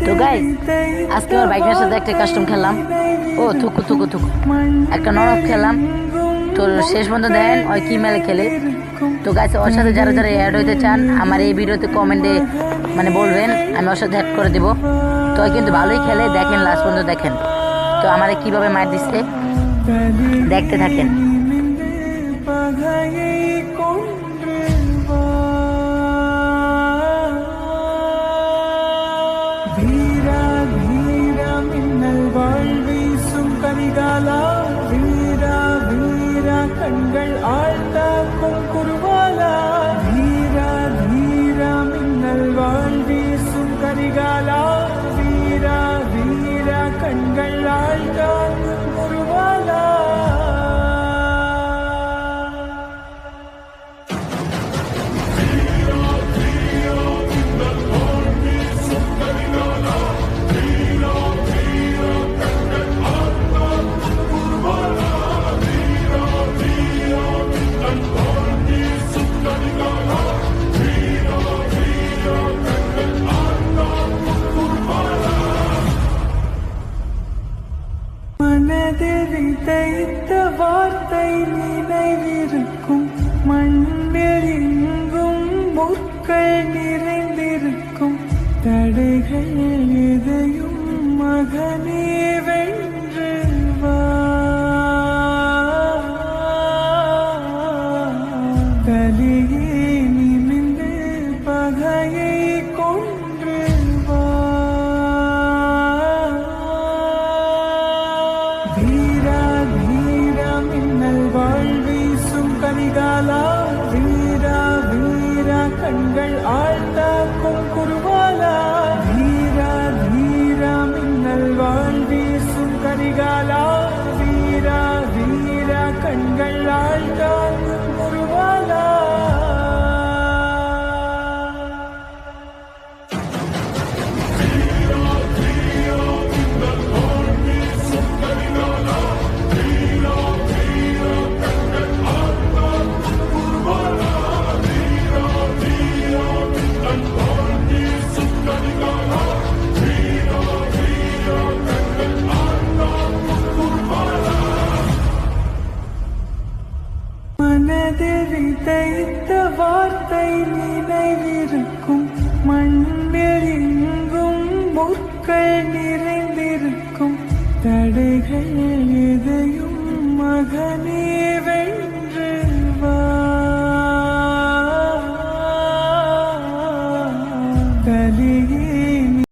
তো গাইস আজকে আমার বাইকের সাথে একটা কাস্টম খেললাম। ও থুকু থুকু থুকু একটা নরক খেললাম। তো শেষ পর্যন্ত দেন ওই কি মেলে খেলে। তো গাইস ওর সাথে যারা যারা অ্যাড হইতে চান আমার এই ভিডিওতে কমেন্টে মানে বলবেন, আমি ওর সাথে অ্যাড করে দিব। তো ওই কিন্তু ভালোই খেলে, দেখেন লাস্ট পর্যন্ত দেখেন। তো আমারে কিভাবে মার দিচ্ছে দেখতে থাকেন। வீரா வீரா மின்னல் வாழ்வீசும் கரிகாலா, வீரா வீரா கண்கள் ஆழ்த்தாக்கும் குருவாலா, வீரா வீரா மின்னல் வாழ்வீசும் கரிகாலா, வீரா வீரா கண்கள் ஆழ்த்தாக்கும் குருவாலா. மனதில் விதைத்த வார்த்தை நினைவிருக்கும், மண்ணில் எங்கும் முற்கள் நிறைந்திருக்கும், தடைகள் எதையும் மகனே வென்று வா, கலியே நிமிந்து பகையை கொன்று வா. வீரா வீரா மின்னல் வாழ்வீசும் கரிகாலா, வீரா வீரா கண்கள் ஆழ்த்தாக்கும் குருவாலா, வீரா வீரா மின்னல் வாழ்வீசும் கரிகாலா, வீரா வீரா கண்கள் ஆழ்த்தாக்கும் குருவாலா. மனதில் விதைத்த வார்த்தை நினைவிருக்கும், மண்ணில் எங்கும் முற்கள் நிறைந்திருக்கும், தடைகள் எதையும் மகனே வென்று